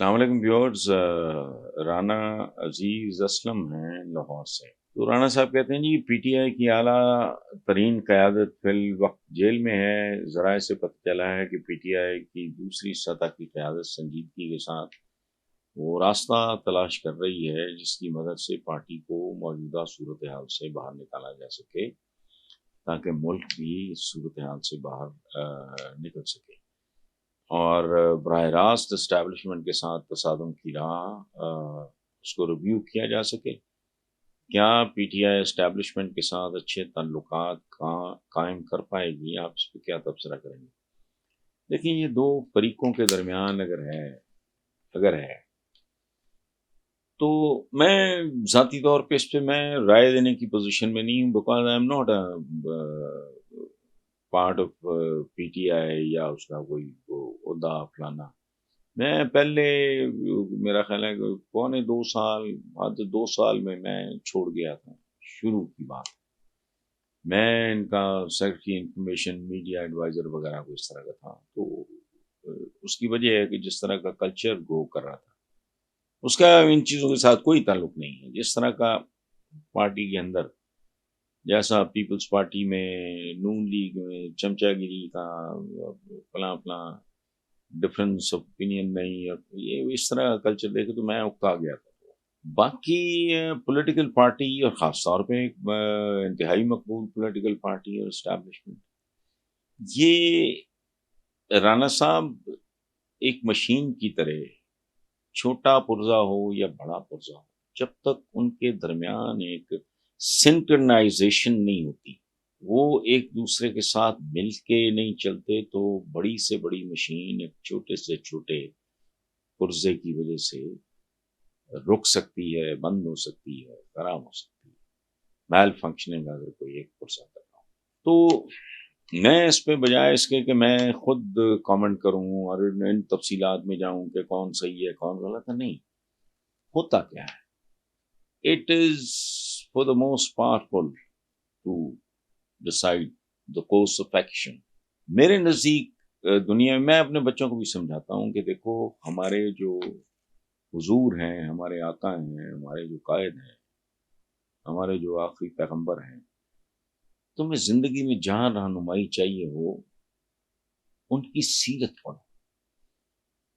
السلام علیکم ویورز، رانا عزیز اسلم ہیں لاہور سے۔ تو رانا صاحب کہتے ہیں جی پی ٹی آئی کی اعلیٰ ترین قیادت فی الوقت جیل میں ہے۔ ذرائع سے پتہ چلا ہے کہ پی ٹی آئی کی دوسری سطح کی قیادت سنجیدگی کے ساتھ وہ راستہ تلاش کر رہی ہے جس کی مدد سے پارٹی کو موجودہ صورتحال سے باہر نکالا جا سکے، تاکہ ملک بھی اس صورتحال سے باہر نکل سکے اور براہ راست اسٹیبلشمنٹ کے ساتھ تصادم کی راہ اس کو ریویو کیا جا سکے۔ کیا پی ٹی آئی اسٹیبلشمنٹ کے ساتھ اچھے تعلقات قائم کر پائے گی؟ آپ اس پہ کیا تبصرہ کریں گے؟ دیکھیں، یہ دو فریقوں کے درمیان اگر ہے تو میں ذاتی طور پہ اس پہ میں رائے دینے کی پوزیشن میں نہیں ہوں، because I am not part of P T I یا اس کا کوئی عہدہ فلانا۔ میں پہلے میرا خیال ہے کہ پونے 2 سال بعد 2 سال میں چھوڑ گیا تھا شروع کی بات۔ میں ان کا سیکرٹری انفارمیشن میڈیا ایڈوائزر وغیرہ کو اس طرح کا تھا، تو اس کی وجہ ہے کہ جس طرح کا کلچر گرو کر رہا تھا اس کا ان چیزوں کے ساتھ کوئی تعلق نہیں ہے۔ جس طرح کا پارٹی کے اندر، جیسا پیپلز پارٹی میں، نون لیگ میں چمچا گیری کا فلاں فلاں ڈفرینس آف اوپینین نہیں، اور یہ اس طرح کا کلچر دیکھے تو میں اکتا گیا تھا۔ باقی پولیٹیکل پارٹی اور خاص طور پہ ایک انتہائی مقبول پولیٹیکل پارٹی اور اسٹیبلشمنٹ، یہ رانا صاحب ایک مشین کی طرح چھوٹا پرزا ہو یا بڑا پرزا ہو، جب تک ان کے درمیان ایک سنکرنائزیشن نہیں ہوتی، وہ ایک دوسرے کے ساتھ مل کے نہیں چلتے، تو بڑی سے بڑی مشین ایک چھوٹے سے چھوٹے پرزے کی وجہ سے رک سکتی ہے، بند ہو سکتی ہے، خراب ہو سکتی ہے، میل فنکشننگ اگر کوئی ایک پرزا کر رہا ہو۔ تو میں اس پہ بجائے اس کے کہ میں خود کامنٹ کروں اور ان تفصیلات میں جاؤں کہ کون صحیح ہے کون غلط ہے، نہیں ہوتا کیا ہے، it is for the most powerful to decide the course of action۔ میرے نزدیک دنیا میں اپنے بچوں کو بھی سمجھاتا ہوں کہ دیکھو، ہمارے جو حضور ہیں، ہمارے آقا ہیں، ہمارے جو قائد ہیں، ہمارے جو آخری پیغمبر ہیں، تمہیں زندگی میں جہاں رہنمائی چاہیے ہو ان کی سیرت پڑھو۔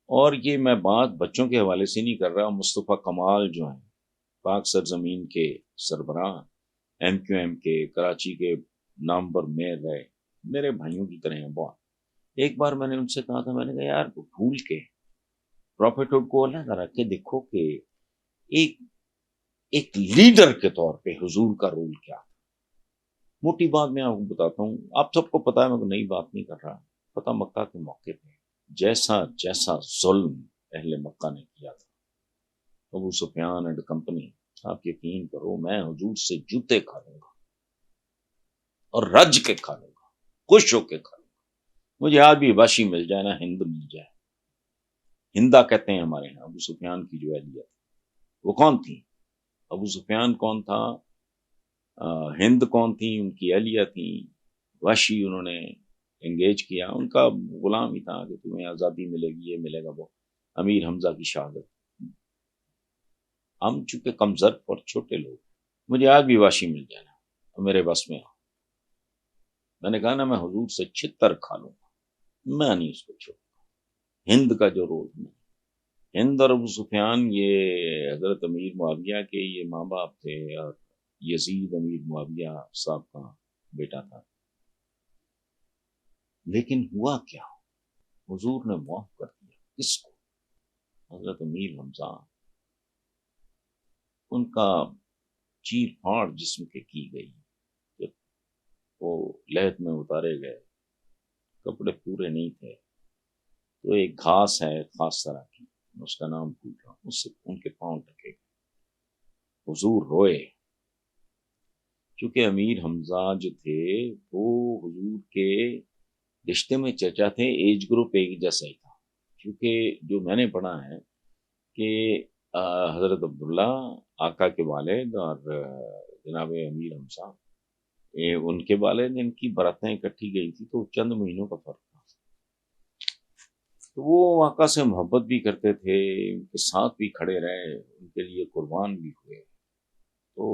اور یہ میں بات بچوں کے حوالے سے نہیں کر رہا، مصطفیٰ کمال جو ہیں پاک سرزمین کے سربراہ، ایم کیو ایم کے کراچی کے نام پر میئر رہے، میرے بھائیوں کی طرح ہیں بہت۔ ایک بار میں نے ان سے کہا تھا، میں نے کہا یار بھول کے پروفیٹ کو علیحدہ رکھ کے دیکھو کہ ایک لیڈر کے طور پہ حضور کا رول کیا تھا۔ موٹی بات میں آپ کو بتاتا ہوں، آپ سب کو پتا ہے، میں نئی بات نہیں کر رہا، پتہ مکہ کے موقع پہ جیسا ظلم اہل مکہ نے کیا تھا، ابو سفیان اینڈ کمپنی، آپ یقین کرو میں حضور سے جوتے کھا لوں گا اور رج کے کھا لوں گا، خوش ہو کے کھا لوں گا، مجھے آج بھی واشی مل جائے نا، ہند مل جائے، ہندا کہتے ہیں ہمارے یہاں ابو سفیان کی جو اہلیہ تھی۔ وہ کون تھی؟ ابو سفیان کون تھا، ہند کون تھی، ان کی اہلیہ تھی، واشی انہوں نے انگیج کیا، ان کا غلام ہی تھا کہ تمہیں آزادی ملے گی، یہ ملے گا وہ، امیر حمزہ کی شہادت۔ ہم چونکہ کمزور اور چھوٹے لوگ، مجھے آج بھی واشی مل جائے نا تو میرے بس میں آ، میں نے کہا نا میں حضور سے چھتر کھا لوں گا، میں نہیں اس کو چھوڑوں۔ ہند کا جو رول ہے، ہند اور ابو سفیان یہ حضرت امیر معاویہ کے یہ ماں باپ تھے، اور یزید امیر معاویہ صاحب کا بیٹا تھا۔ لیکن ہوا کیا، حضور نے معاف کر دیا کس کو؟ حضرت امیر حمزہ، ان کا چیر پھاڑ جسم کے کی گئی، جب وہ لہد میں اتارے گئے، کپڑے پورے نہیں تھے، تو ایک گھاس ہے خاص طرح کی، اس کا نام بھول رہا ہوں، اس سے ان کے پاؤں ڈھکے گئے، حضور روئے، چونکہ امیر حمزہ جو تھے وہ حضور کے رشتے میں چچا تھے، ایج گروپ ایک جیسا ہی تھا، کیونکہ جو میں نے پڑھا ہے کہ حضرت عبداللہ آقا کے والد اور جناب امیر حمزہ، ان کے والد، ان کی براتیں اکٹھی گئی تھی، تو چند مہینوں کا فرق تھا۔ تو وہ آقا سے محبت بھی کرتے تھے، ان کے ساتھ بھی کھڑے رہے، ان کے لیے قربان بھی ہوئے، تو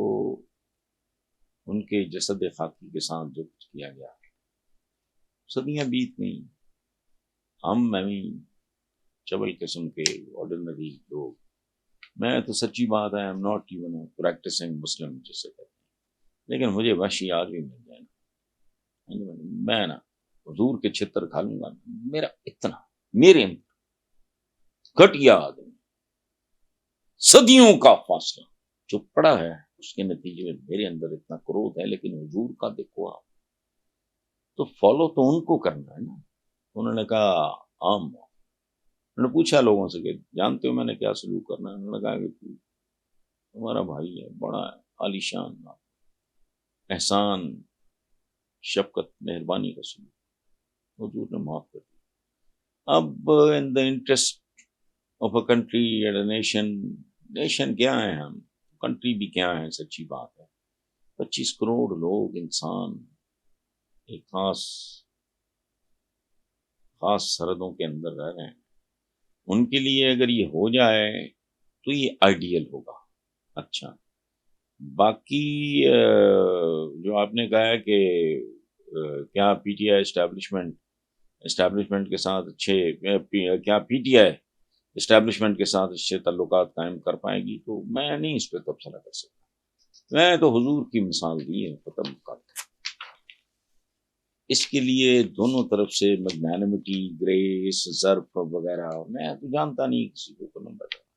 ان کے جسد خاکی کے ساتھ جو کچھ کیا گیا، صدیاں بیت گئیں، ہم میں چبل قسم کے آرڈنری لوگ، میں تو سچی بات ہے ایم ناٹ ایون پریکٹسنگ مسلم جسے کہتے ہیں، لیکن مجھے وحشی آج بھی مل جائے نا، میں نا حضور کے چھتر کھا لوں گا، میرا اتنا میرے اندر گھٹیا آدمی، صدیوں کا فاصلہ جو پڑا ہے، اس کے نتیجے میں میرے اندر اتنا کرودھ ہے، لیکن حضور کا دیکھو آپ تو فالو تو ان کو کرنا ہے نا۔ انہوں نے کہا عام، انہوں نے پوچھا لوگوں سے کہ جانتے ہو میں نے کیا سلوک کرنا ہے، انہوں نے کہا کہ تمہارا بھائی ہے، بڑا عالی شان احسان شفقت مہربانی کا سلوک، حضور نے معاف کر دیا۔ اب in the interest of a country and a nation کیا ہے، ہم کنٹری بھی کیا ہے، سچی بات ہے 25 کروڑ لوگ انسان ایک خاص سرحدوں کے اندر رہ رہے ہیں، ان کے لیے اگر یہ ہو جائے تو یہ آئیڈیل ہوگا۔ اچھا، باقی جو آپ نے کہا ہے کہ کیا پی ٹی آئی اسٹیبلشمنٹ کے ساتھ کیا پی ٹی آئی اسٹیبلشمنٹ کے ساتھ اچھے تعلقات قائم کر پائے گی، تو میں نہیں اس پہ تبصرہ کر سکتا، میں تو حضور کی مثال دی ہے ختم کر۔ اس کے لیے دونوں طرف سے میگنانیمٹی، گریس، ظرف وغیرہ میں تو جانتا نہیں کسی کو نمبر